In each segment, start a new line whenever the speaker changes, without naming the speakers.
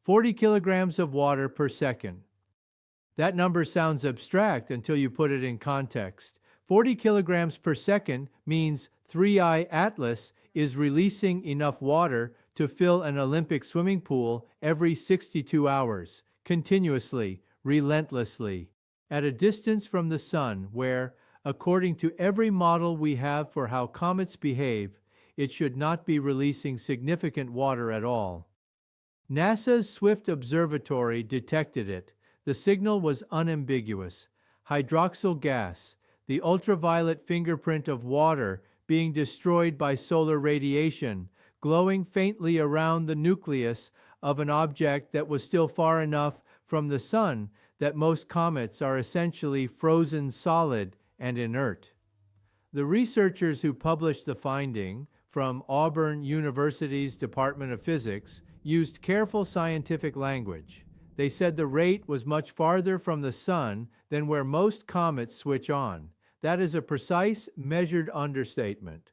40 kilograms of water per second. That number sounds abstract until you put it in context. 40 kilograms per second means 3I Atlas is releasing enough water to fill an Olympic swimming pool every 62 hours, continuously, relentlessly, at a distance from the Sun where, according to every model we have for how comets behave, it should not be releasing significant water at all. NASA's Swift Observatory detected it. The signal was unambiguous. Hydroxyl gas, the ultraviolet fingerprint of water being destroyed by solar radiation, glowing faintly around the nucleus of an object that was still far enough from the Sun that most comets are essentially frozen solid and inert. The researchers who published the finding, from Auburn University's Department of Physics, used careful scientific language. They said the rate was much farther from the Sun than where most comets switch on. That is a precise, measured understatement.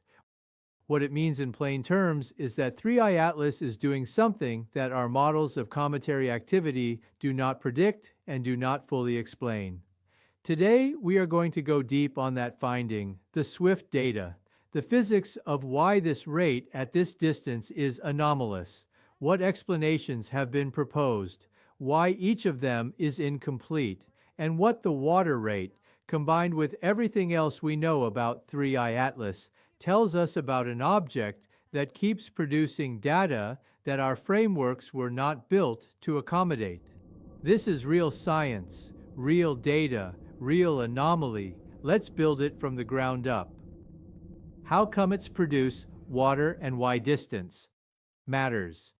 What it means in plain terms is that 3I Atlas is doing something that our models of cometary activity do not predict and do not fully explain. Today, we are going to go deep on that finding, the Swift data, the physics of why this rate at this distance is anomalous, what explanations have been proposed, why each of them is incomplete, and what the water rate, combined with everything else we know about 3I Atlas, tells us about an object that keeps producing data that our frameworks were not built to accommodate. This is real science, real data, real anomaly. Let's build it from the ground up. How comets produce water and why distance matters.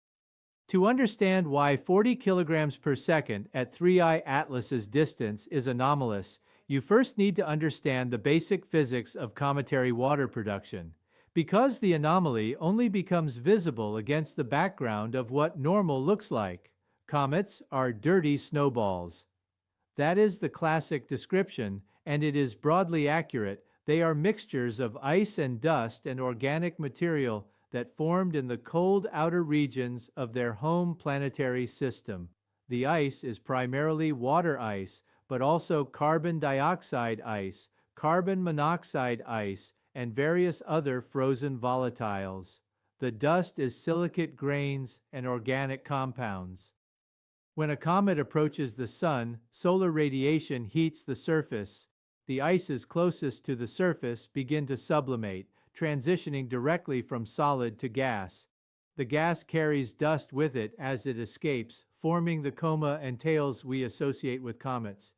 To understand why 40 kilograms per second at 3I Atlas's distance is anomalous, you first need to understand the basic physics of cometary water production, because the anomaly only becomes visible against the background of what normal looks like. Comets are dirty snowballs. That is the classic description, and it is broadly accurate. They are mixtures of ice and dust and organic material that formed in the cold outer regions of their home planetary system. The ice is primarily water ice, but also carbon dioxide ice, carbon monoxide ice, and various other frozen volatiles. The dust is silicate grains and organic compounds. When a comet approaches the Sun, solar radiation heats the surface. The ices closest to the surface begin to sublimate, transitioning directly from solid to gas. The gas carries dust with it as it escapes, forming the coma and tails we associate with comets.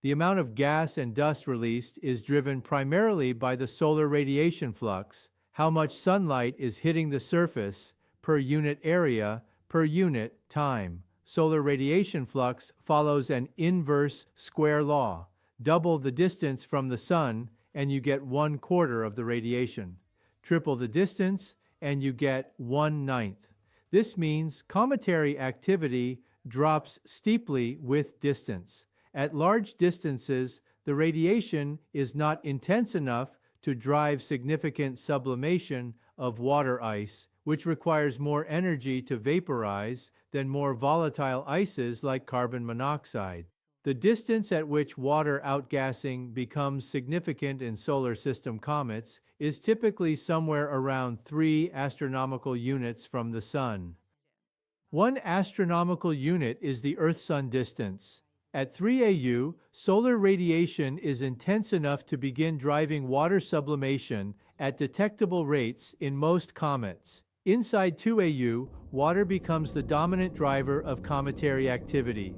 The amount of gas and dust released is driven primarily by the solar radiation flux, how much sunlight is hitting the surface, per unit area, per unit time. Solar radiation flux follows an inverse square law. Double the distance from the Sun, and you get 1/4 of the radiation. Triple the distance, and you get 1/9. This means cometary activity drops steeply with distance. At large distances, the radiation is not intense enough to drive significant sublimation of water ice, which requires more energy to vaporize than more volatile ices like carbon monoxide. The distance at which water outgassing becomes significant in solar system comets is typically somewhere around 3 astronomical units from the Sun. 1 astronomical unit is the Earth-Sun distance. At 3 AU, solar radiation is intense enough to begin driving water sublimation at detectable rates in most comets. Inside 2 AU, water becomes the dominant driver of cometary activity.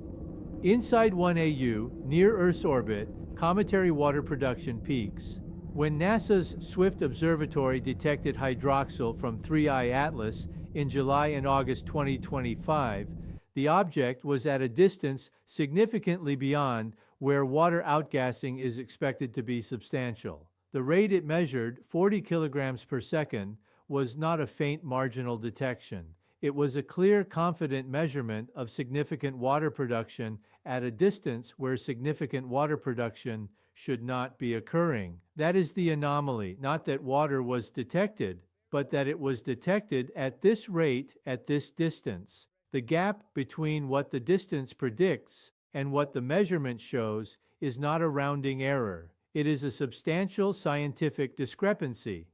Inside 1 AU, near Earth's orbit, cometary water production peaks. When NASA's Swift Observatory detected hydroxyl from 3I Atlas in July and August 2025, the object was at a distance significantly beyond where water outgassing is expected to be substantial. The rate it measured, 40 kilograms per second, was not a faint marginal detection. It was a clear, confident measurement of significant water production at a distance where significant water production should not be occurring. That is the anomaly, not that water was detected, but that it was detected at this rate at this distance. The gap between what the distance predicts and what the measurement shows is not a rounding error. It is a substantial scientific discrepancy.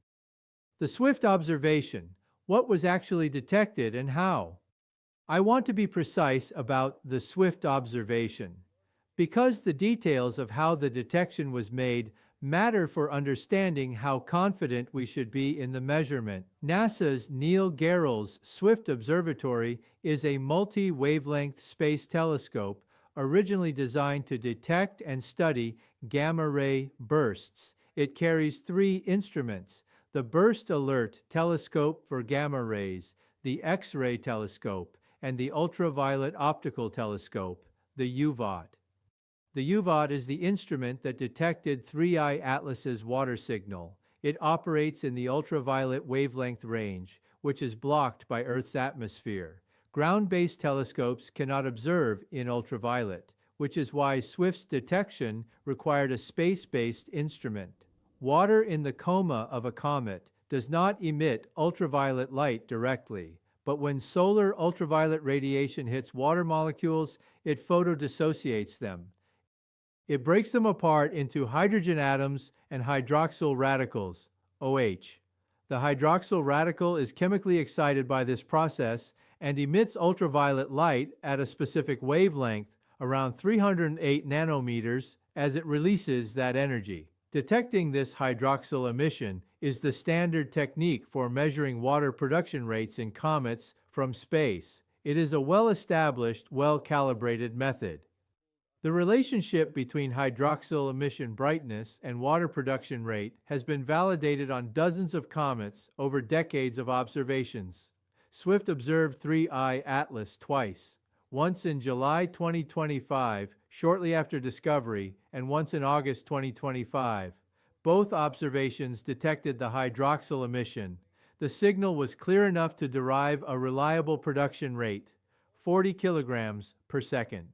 The Swift observation. What was actually detected and how? I want to be precise about the Swift observation, because the details of how the detection was made matter for understanding how confident we should be in the measurement. NASA's Neil Gehrels Swift Observatory is a multi-wavelength space telescope originally designed to detect and study gamma-ray bursts. It carries 3 instruments: the Burst Alert Telescope for gamma rays, the X-ray telescope, and the Ultraviolet Optical Telescope, the UVOT. The UVOT is the instrument that detected 3I Atlas's water signal. It operates in the ultraviolet wavelength range, which is blocked by Earth's atmosphere. Ground-based telescopes cannot observe in ultraviolet, which is why Swift's detection required a space-based instrument. Water in the coma of a comet does not emit ultraviolet light directly, but when solar ultraviolet radiation hits water molecules, it photodissociates them. It breaks them apart into hydrogen atoms and hydroxyl radicals, OH. The hydroxyl radical is chemically excited by this process and emits ultraviolet light at a specific wavelength, around 308 nanometers, as it releases that energy. Detecting this hydroxyl emission is the standard technique for measuring water production rates in comets from space. It is a well-established, well-calibrated method. The relationship between hydroxyl emission brightness and water production rate has been validated on dozens of comets over decades of observations. Swift observed 3I Atlas twice, once in July 2025, shortly after discovery, and once in August 2025. Both observations detected the hydroxyl emission. The signal was clear enough to derive a reliable production rate, 40 kilograms per second.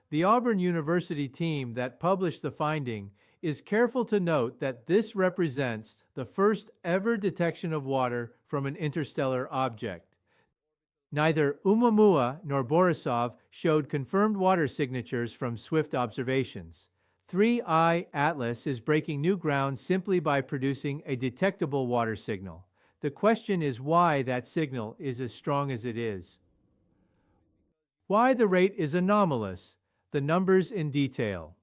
The Auburn University team that published the finding is careful to note that this represents the first ever detection of water from an interstellar object. Neither Oumuamua nor Borisov showed confirmed water signatures from Swift observations. 3I Atlas is breaking new ground simply by producing a detectable water signal. The question is why that signal is as strong as it is. Why the rate is anomalous. The numbers in detail.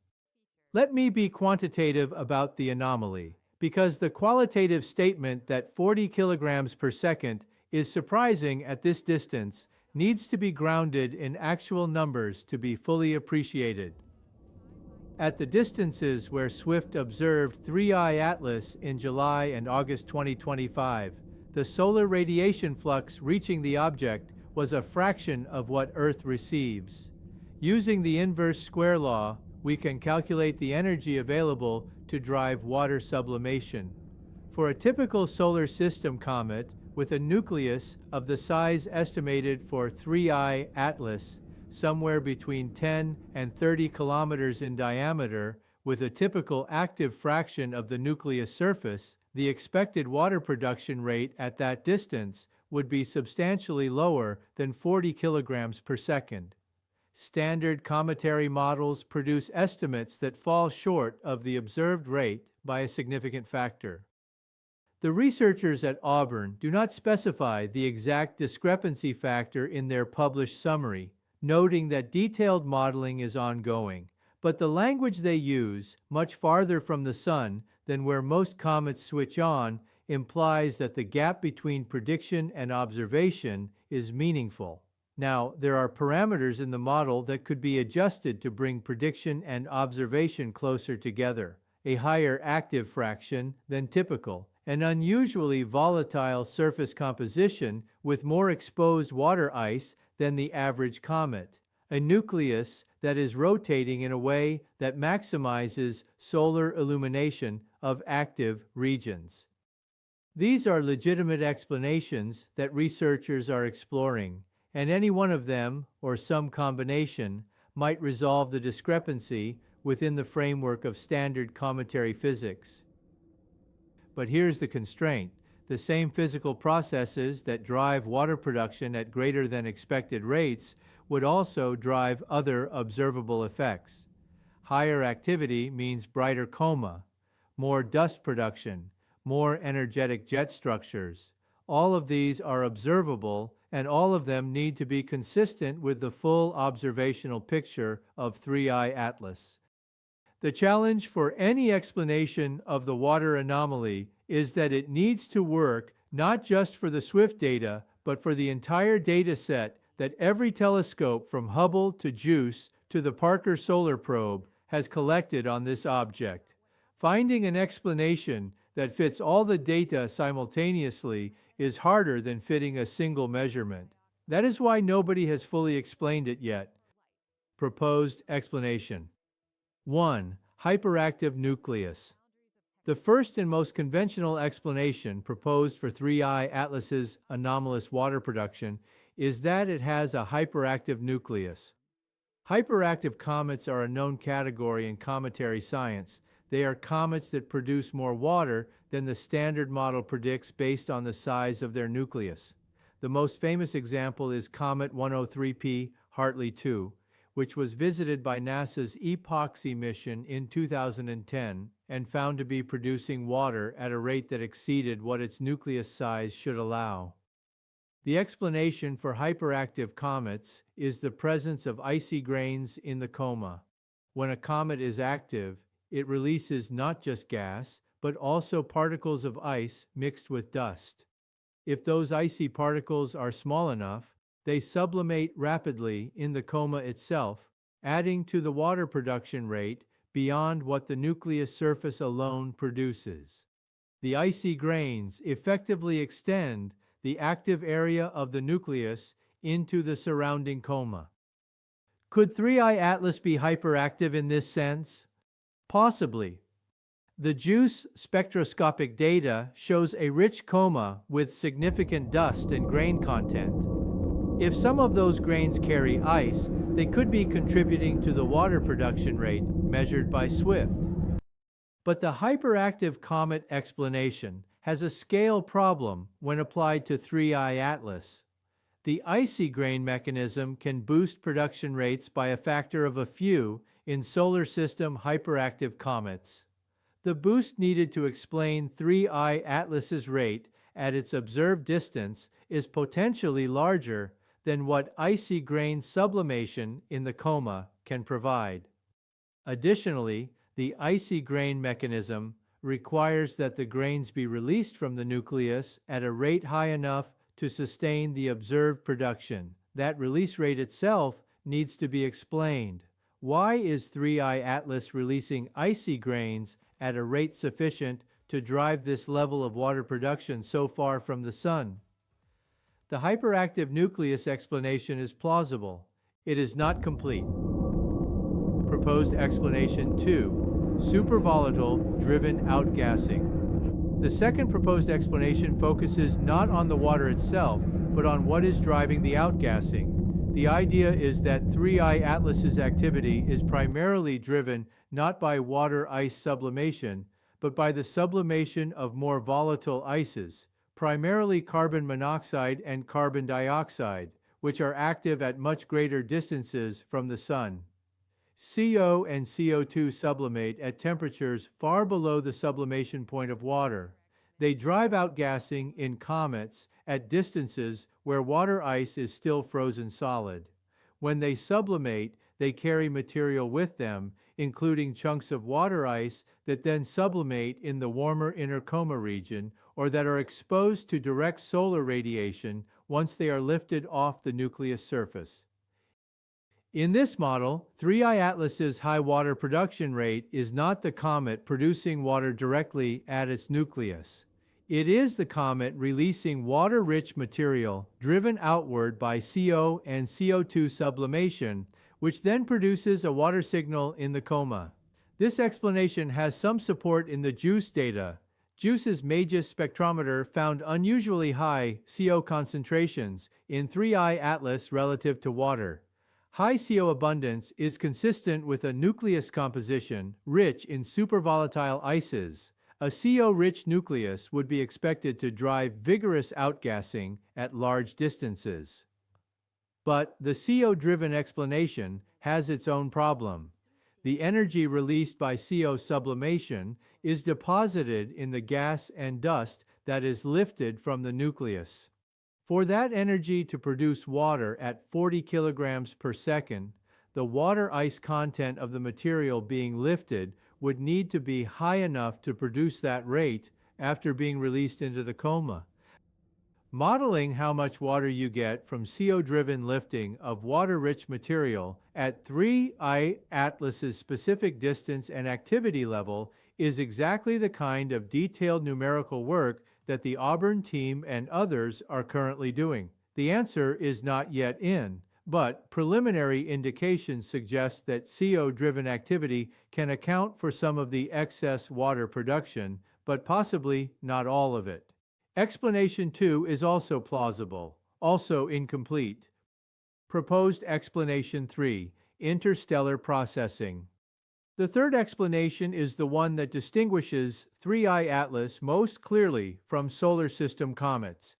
Let me be quantitative about the anomaly, because the qualitative statement that 40 kilograms per second is surprising at this distance needs to be grounded in actual numbers to be fully appreciated. At the distances where Swift observed 3I Atlas in July and August 2025, the solar radiation flux reaching the object was a fraction of what Earth receives. Using the inverse square law, we can calculate the energy available to drive water sublimation. For a typical solar system comet with a nucleus of the size estimated for 3I Atlas, somewhere between 10 and 30 kilometers in diameter, with a typical active fraction of the nucleus surface, the expected water production rate at that distance would be substantially lower than 40 kilograms per second. Standard cometary models produce estimates that fall short of the observed rate by a significant factor. The researchers at Auburn do not specify the exact discrepancy factor in their published summary, noting that detailed modeling is ongoing, but the language they use, much farther from the Sun than where most comets switch on, implies that the gap between prediction and observation is meaningful. Now, there are parameters in the model that could be adjusted to bring prediction and observation closer together: a higher active fraction than typical, an unusually volatile surface composition with more exposed water ice than the average comet, a nucleus that is rotating in a way that maximizes solar illumination of active regions. These are legitimate explanations that researchers are exploring, and any one of them, or some combination, might resolve the discrepancy within the framework of standard cometary physics. But here's the constraint. the same physical processes that drive water production at greater than expected rates would also drive other observable effects. Higher activity means brighter coma, more dust production, more energetic jet structures. All of these are observable, and all of them need to be consistent with the full observational picture of 3I Atlas. The challenge for any explanation of the water anomaly is that it needs to work not just for the SWIFT data, but for the entire data set that every telescope from Hubble to JUICE to the Parker Solar Probe has collected on this object. Finding an explanation that fits all the data simultaneously is harder than fitting a single measurement. That is why nobody has fully explained it yet. Proposed explanation. 1. Hyperactive nucleus. The first and most conventional explanation proposed for 3I Atlas's anomalous water production is that it has a hyperactive nucleus. Hyperactive comets are a known category in cometary science. They are comets that produce more water than the standard model predicts based on the size of their nucleus. The most famous example is Comet 103P Hartley 2, which was visited by NASA's EPOXY mission in 2010 and found to be producing water at a rate that exceeded what its nucleus size should allow. The explanation for hyperactive comets is the presence of icy grains in the coma. When a comet is active, it releases not just gas, but also particles of ice mixed with dust. If those icy particles are small enough, they sublimate rapidly in the coma itself, adding to the water production rate beyond what the nucleus surface alone produces. The icy grains effectively extend the active area of the nucleus into the surrounding coma. Could 3I Atlas be hyperactive in this sense? Possibly. The JUICE spectroscopic data shows a rich coma with significant dust and grain content. If some of those grains carry ice, they could be contributing to the water production rate measured by SWIFT. But the hyperactive comet explanation has a scale problem when applied to 3I Atlas. The icy grain mechanism can boost production rates by a factor of a few in solar system hyperactive comets. The boost needed to explain 3I Atlas's rate at its observed distance is potentially larger than what icy grain sublimation in the coma can provide. Additionally, the icy grain mechanism requires that the grains be released from the nucleus at a rate high enough to sustain the observed production. That release rate itself needs to be explained. Why is 3I Atlas releasing icy grains at a rate sufficient to drive this level of water production so far from the Sun? The hyperactive nucleus explanation is plausible. It is not complete. Proposed explanation 2. Super-volatile driven outgassing. The second proposed explanation focuses not on the water itself, but on what is driving the outgassing. The idea is that 3I Atlas's activity is primarily driven not by water-ice sublimation, but by the sublimation of more volatile ices, primarily carbon monoxide and carbon dioxide, which are active at much greater distances from the Sun. CO and CO2 sublimate at temperatures far below the sublimation point of water. They drive outgassing in comets at distances where water ice is still frozen solid. When they sublimate, they carry material with them, including chunks of water ice that then sublimate in the warmer inner coma region or that are exposed to direct solar radiation once they are lifted off the nucleus surface. In this model, 3I Atlas's high water production rate is not the comet producing water directly at its nucleus. It is the comet releasing water-rich material driven outward by CO and CO2 sublimation, which then produces a water signal in the coma. This explanation has some support in the JUICE data. JUICE's MAGIS spectrometer found unusually high CO concentrations in 3I Atlas relative to water. High CO abundance is consistent with a nucleus composition rich in super-volatile ices, A CO-rich nucleus would be expected to drive vigorous outgassing at large distances. But the CO-driven explanation has its own problem. The energy released by CO sublimation is deposited in the gas and dust that is lifted from the nucleus. For that energy to produce water at 40 kilograms per second, the water-ice content of the material being lifted would need to be high enough to produce that rate after being released into the coma. Modeling how much water you get from CO-driven lifting of water-rich material at 3I Atlas's specific distance and activity level is exactly the kind of detailed numerical work that the Auburn team and others are currently doing. The answer is not yet in, but preliminary indications suggest that CO-driven activity can account for some of the excess water production, but possibly not all of it. Explanation 2 is also plausible, also incomplete. Proposed explanation 3, interstellar processing. The third explanation is the one that distinguishes 3I Atlas most clearly from solar system comets,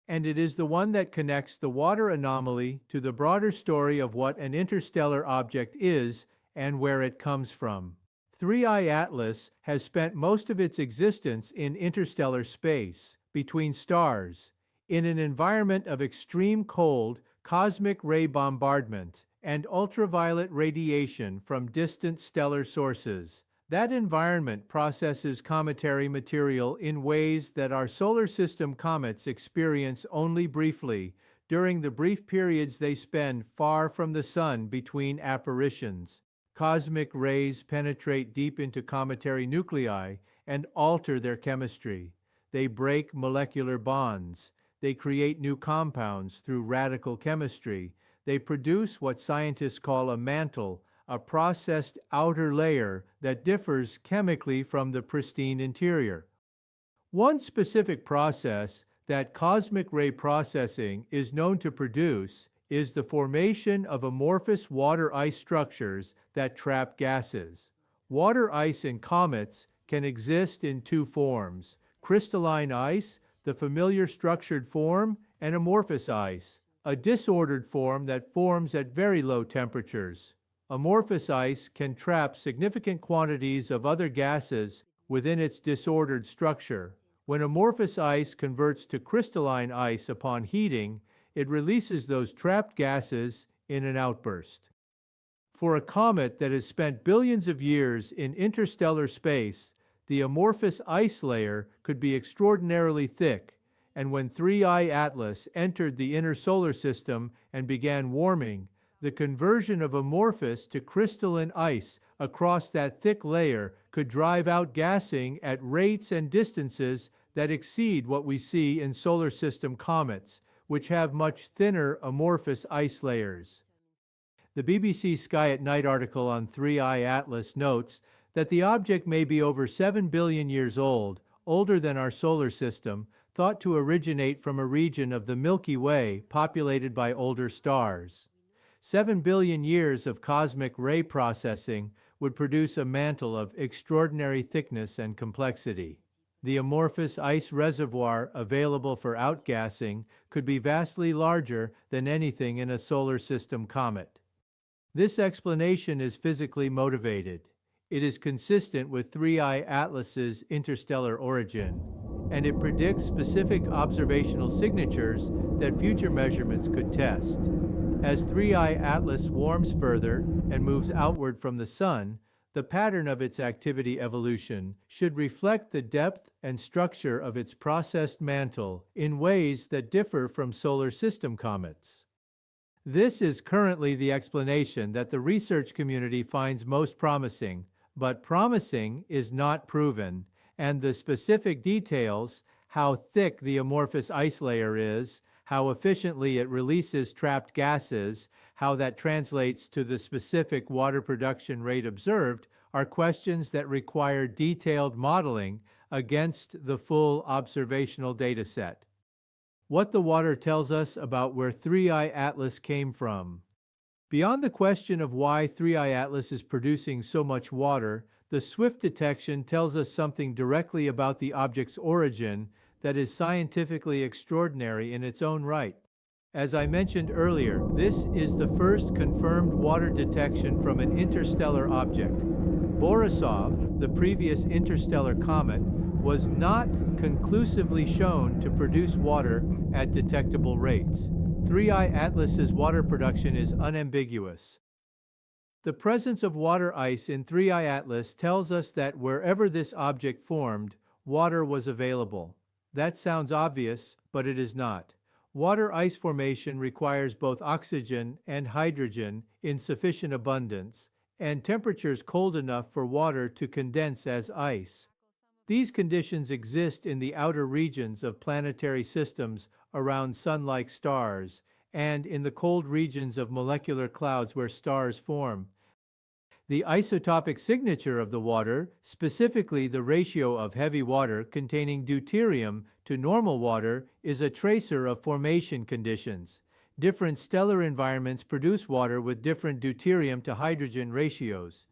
and it is the one that connects the water anomaly to the broader story of what an interstellar object is and where it comes from. 3I Atlas has spent most of its existence in interstellar space, between stars, in an environment of extreme cold, cosmic ray bombardment, and ultraviolet radiation from distant stellar sources. That environment processes cometary material in ways that our solar system comets experience only briefly, during the brief periods they spend far from the sun between apparitions. Cosmic rays penetrate deep into cometary nuclei and alter their chemistry. They break molecular bonds. They create new compounds through radical chemistry. They produce what scientists call a mantle, a processed outer layer that differs chemically from the pristine interior. One specific process that cosmic ray processing is known to produce is the formation of amorphous water-ice structures that trap gases. Water-ice in comets can exist in two forms: crystalline ice, the familiar structured form, and amorphous ice, a disordered form that forms at very low temperatures. Amorphous ice can trap significant quantities of other gases within its disordered structure. When amorphous ice converts to crystalline ice upon heating, it releases those trapped gases in an outburst. For a comet that has spent billions of years in interstellar space, the amorphous ice layer could be extraordinarily thick, and when 3I Atlas entered the inner solar system and began warming, the conversion of amorphous to crystalline ice across that thick layer could drive out gassing at rates and distances that exceed what we see in solar system comets, which have much thinner amorphous ice layers. The BBC Sky at Night article on 3I Atlas notes that the object may be over 7 billion years old, older than our solar system, thought to originate from a region of the Milky Way populated by older stars. 7 billion years of cosmic ray processing would produce a mantle of extraordinary thickness and complexity. The amorphous ice reservoir available for outgassing could be vastly larger than anything in a solar system comet. This explanation is physically motivated. It is consistent with 3I Atlas's interstellar origin, and it predicts specific observational signatures that future measurements could test. As 3I Atlas warms further and moves outward from the Sun, the pattern of its activity evolution should reflect the depth and structure of its processed mantle in ways that differ from solar system comets. This is currently the explanation that the research community finds most promising, but promising is not proven, and the specific details, how thick the amorphous ice layer is, how efficiently it releases trapped gases, how that translates to the specific water production rate observed, are questions that require detailed modeling against the full observational data set. What the water tells us about where 3I Atlas came from. Beyond the question of why 3I Atlas is producing so much water, The swift detection tells us something directly about the object's origin that is scientifically extraordinary in its own right. As I mentioned earlier, this is the first confirmed water detection from an interstellar object. Borisov, the previous interstellar comet, was not conclusively shown to produce water at detectable rates. 3I Atlas's water production is unambiguous. The presence of water ice in 3I Atlas tells us that wherever this object formed, water was available. That sounds obvious, but it is not. Water ice formation requires both oxygen and hydrogen in sufficient abundance, and temperatures cold enough for water to condense as ice. These conditions exist in the outer regions of planetary systems around sun-like stars, and in the cold regions of molecular clouds where stars form. The isotopic signature of the water, specifically the ratio of heavy water containing deuterium to normal water, is a tracer of formation conditions. Different stellar environments produce water with different deuterium to hydrogen ratios.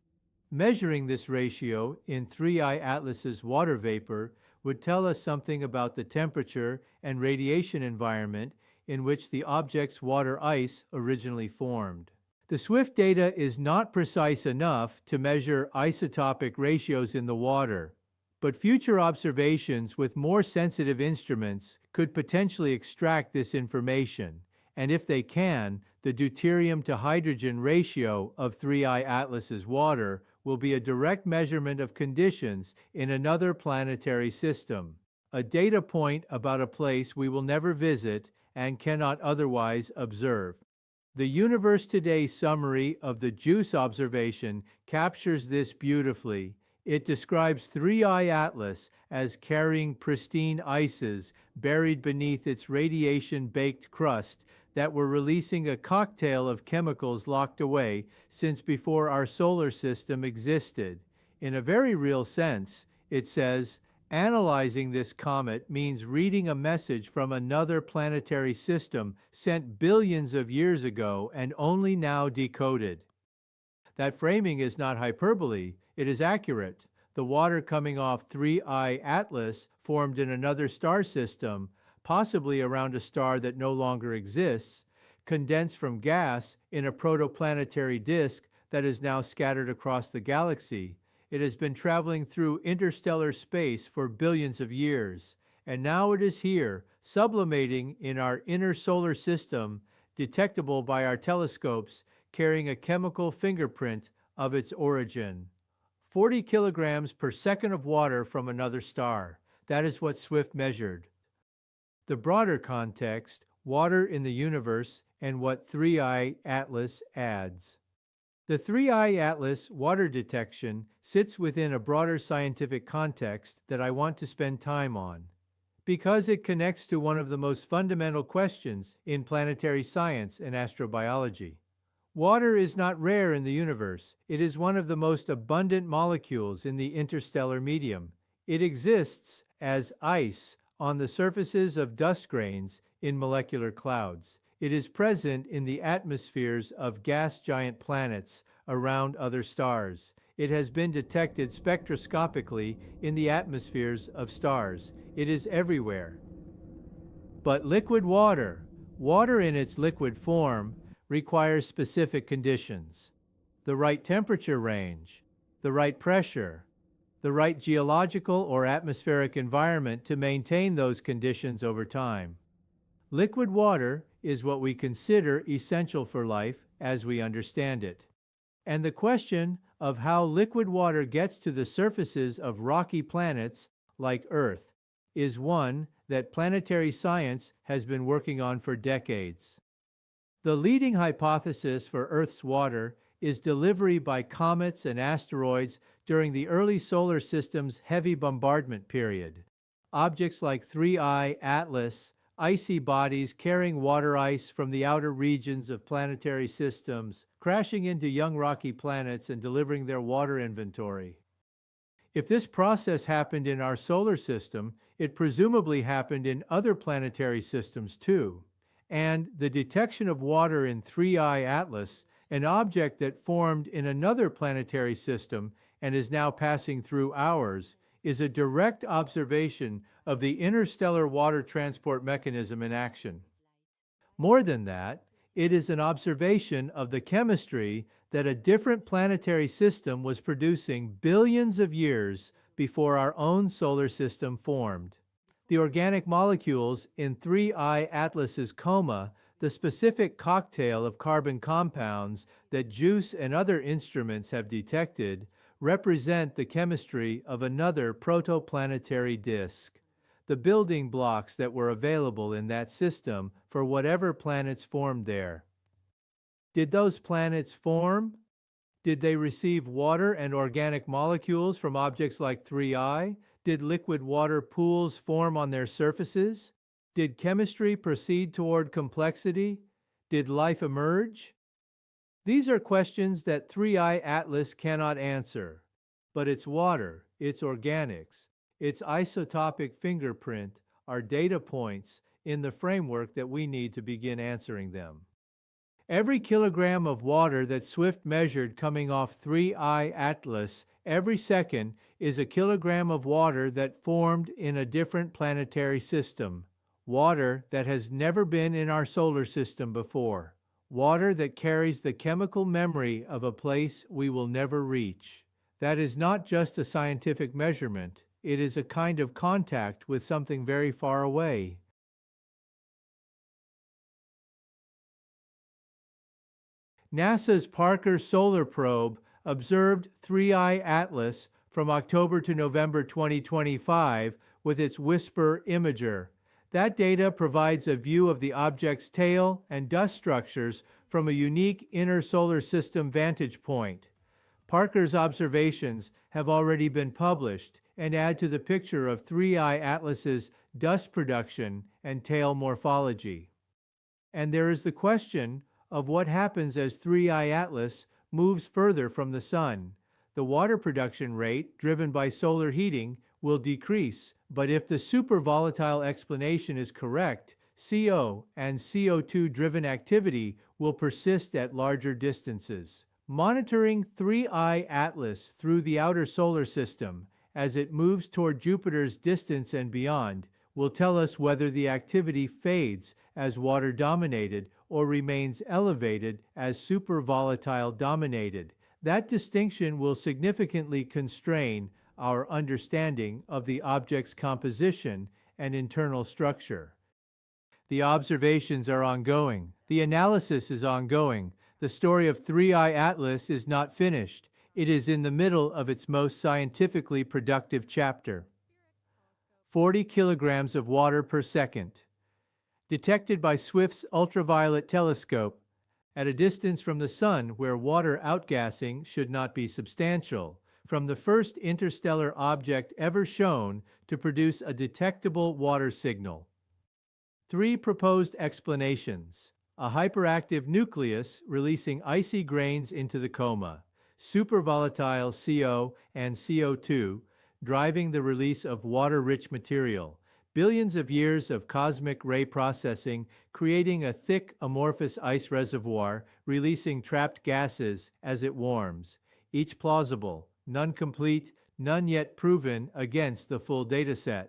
Measuring this ratio in 3I Atlas's water vapor would tell us something about the temperature and radiation environment in which the object's water ice originally formed. The SWIFT data is not precise enough to measure isotopic ratios in the water, but future observations with more sensitive instruments could potentially extract this information, and if they can, the deuterium to hydrogen ratio of 3I Atlas's water will be a direct measurement of conditions in another planetary system, a data point about a place we will never visit and cannot otherwise observe. The Universe Today summary of the JUICE observation captures this beautifully. It describes 3I Atlas as carrying pristine ices buried beneath its radiation-baked crust that were releasing a cocktail of chemicals locked away since before our solar system existed. In a very real sense, it says, analyzing this comet means reading a message from another planetary system sent billions of years ago and only now decoded. That framing is not hyperbole, it is accurate. The water coming off 3I Atlas formed in another star system, possibly around a star that no longer exists, condensed from gas in a protoplanetary disk that is now scattered across the galaxy. It has been traveling through interstellar space for billions of years, and now it is here, sublimating in our inner solar system, detectable by our telescopes, carrying a chemical fingerprint of its origin. 40 kilograms per second of water from another star. That is what SWIFT measured. The broader context, water in the universe, and what 3I Atlas adds. The 3I Atlas water detection sits within a broader scientific context that I want to spend time on, because it connects to one of the most fundamental questions in planetary science and astrobiology. Water is not rare in the universe. It is one of the most abundant molecules in the interstellar medium. It exists as ice on the surfaces of dust grains in molecular clouds. It is present in the atmospheres of gas giant planets around other stars. It has been detected spectroscopically in the atmospheres of stars. It is everywhere. But liquid water, water in its liquid form, requires specific conditions. The right temperature range, the right pressure, the right geological or atmospheric environment to maintain those conditions over time. Liquid water is what we consider essential for life as we understand it. And the question of how liquid water gets to the surfaces of rocky planets like Earth is one that planetary science has been working on for decades. The leading hypothesis for Earth's water is delivery by comets and asteroids during the early solar system's heavy bombardment period. Objects like 3I Atlas, icy bodies carrying water ice from the outer regions of planetary systems, crashing into young rocky planets and delivering their water inventory. If this process happened in our solar system, it presumably happened in other planetary systems too. And the detection of water in 3I Atlas, an object that formed in another planetary system and is now passing through ours, is a direct observation of the interstellar water transport mechanism in action. More than that, it is an observation of the chemistry that a different planetary system was producing billions of years before our own solar system formed. The organic molecules in 3I Atlas's coma, the specific cocktail of carbon compounds that JUICE and other instruments have detected, represent the chemistry of another protoplanetary disk, the building blocks that were available in that system for whatever planets formed there. Did those planets form? Did they receive water and organic molecules from objects like 3I? Did liquid water pools form on their surfaces? Did chemistry proceed toward complexity? Did life emerge? These are questions that 3I Atlas cannot answer, but its water, its organics, its isotopic fingerprint are data points in the framework that we need to begin answering them. Every kilogram of water that Swift measured coming off 3I Atlas every second is a kilogram of water that formed in a different planetary system, water that has never been in our solar system before, water that carries the chemical memory of a place we will never reach. That is not just a scientific measurement, it is a kind of contact with something very far away. NASA's Parker Solar Probe observed 3I Atlas from October to November 2025 with its WHISPER imager. That data provides a view of the object's tail and dust structures from a unique inner solar system vantage point. Parker's observations have already been published and add to the picture of 3I Atlas's dust production and tail morphology. And there is the question of what happens as 3I Atlas moves further from the Sun. The water production rate, driven by solar heating, will decrease, but if the super-volatile explanation is correct, CO and CO2-driven activity will persist at larger distances. Monitoring 3I Atlas through the outer solar system as it moves toward Jupiter's distance and beyond will tell us whether the activity fades as water-dominated or remains elevated as super-volatile dominated. That distinction will significantly constrain our understanding of the object's composition and internal structure. The observations are ongoing. The analysis is ongoing. The story of 3I Atlas is not finished. It is in the middle of its most scientifically productive chapter. 40 kilograms of water per second. Detected by Swift's ultraviolet telescope, at a distance from the Sun where water outgassing should not be substantial, from the first interstellar object ever shown to produce a detectable water signal. 3 proposed explanations: a hyperactive nucleus releasing icy grains into the coma, super-volatile CO and CO2 driving the release of water-rich material, billions of years of cosmic ray processing creating a thick amorphous ice reservoir releasing trapped gases as it warms, each plausible, none complete, none yet proven against the full dataset.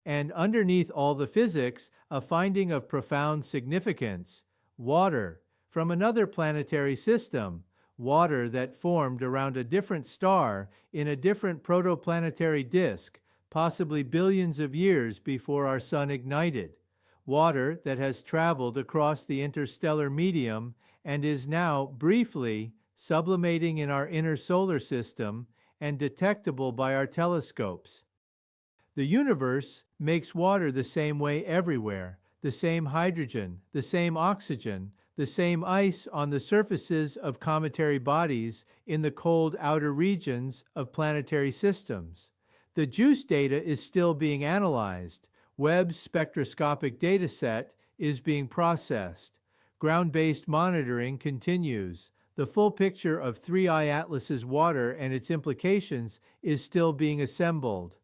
And underneath all the physics, a finding of profound significance: water from another planetary system, water that formed around a different star in a different protoplanetary disk, possibly billions of years before our Sun ignited, water that has traveled across the interstellar medium and is now, briefly, sublimating in our inner solar system and detectable by our telescopes. The universe makes water the same way everywhere, the same hydrogen, the same oxygen, the same ice on the surfaces of cometary bodies in the cold outer regions of planetary systems. The JUICE data is still being analyzed. Webb's spectroscopic dataset is being processed. Ground-based monitoring continues. The full picture of 3I Atlas's water and its implications is still being assembled.